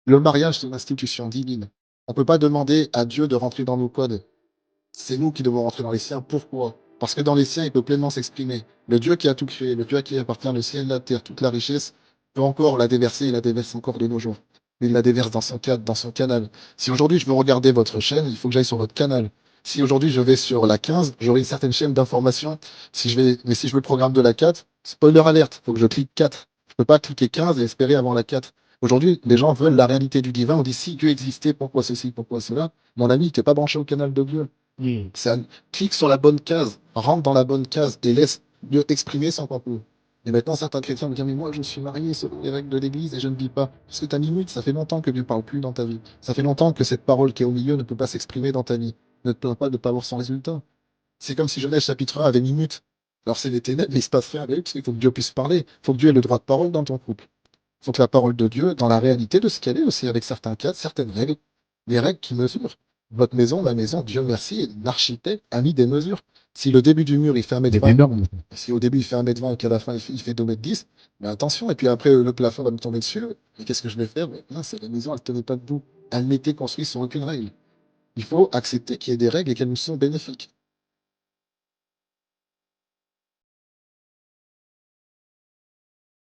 Le mariage, c'est une institution divine. On peut pas demander à Dieu de rentrer dans nos codes. C'est nous qui devons rentrer dans les siens. Pourquoi? Parce que dans les siens, il peut pleinement s'exprimer. Le Dieu qui a tout créé, le Dieu à qui appartient le ciel, la terre, toute la richesse, peut encore la déverser, et la déverse encore de nos jours. Il la déverse dans son cadre, dans son canal. Si aujourd'hui je veux regarder votre chaîne, il faut que j'aille sur votre canal. Si aujourd'hui je vais sur la 15, j'aurai une certaine chaîne d'information. Mais si je veux le programme de la 4, spoiler alerte, il faut que je clique 4. Je peux pas cliquer 15 et espérer avant la 4. Aujourd'hui, les gens veulent la réalité du divin. On dit si Dieu existait, pourquoi ceci, pourquoi cela? Mon ami, tu n'es pas branché au canal de Dieu. Ça, clique sur la bonne case, rentre dans la bonne case et laisse Dieu t'exprimer sans complot. Et maintenant, certains chrétiens me disent, mais moi, je suis marié selon les règles de l'Église et je ne vis pas. Parce que ta minute, ça fait longtemps que Dieu ne parle plus dans ta vie. Ça fait longtemps que cette parole qui est au milieu ne peut pas s'exprimer dans ta vie. Ne te plains pas de ne pas voir son résultat. C'est comme si Genèse chapitre 1 avait minute. Alors c'est les ténèbres, mais il se passe rien avec, parce qu'il faut que Dieu puisse parler. Il faut que Dieu ait le droit de parole dans ton couple. Il faut que la parole de Dieu, dans la réalité de ce qu'elle est aussi, avec certains cadres, certaines règles, des règles qui mesurent. Votre maison, ma maison, Dieu merci, l'architecte a mis des mesures. Si le début du mur, il fait 1,20 m, si au début il fait 1,20 m et qu'à la fin il fait 2,10 m, mais attention, et puis après le plafond va me tomber dessus, mais qu'est-ce que je vais faire? Mais mince, la maison, elle ne tenait pas debout. Elle n'était construite sur aucune règle. Il faut accepter qu'il y ait des règles et qu'elles nous sont bénéfiques.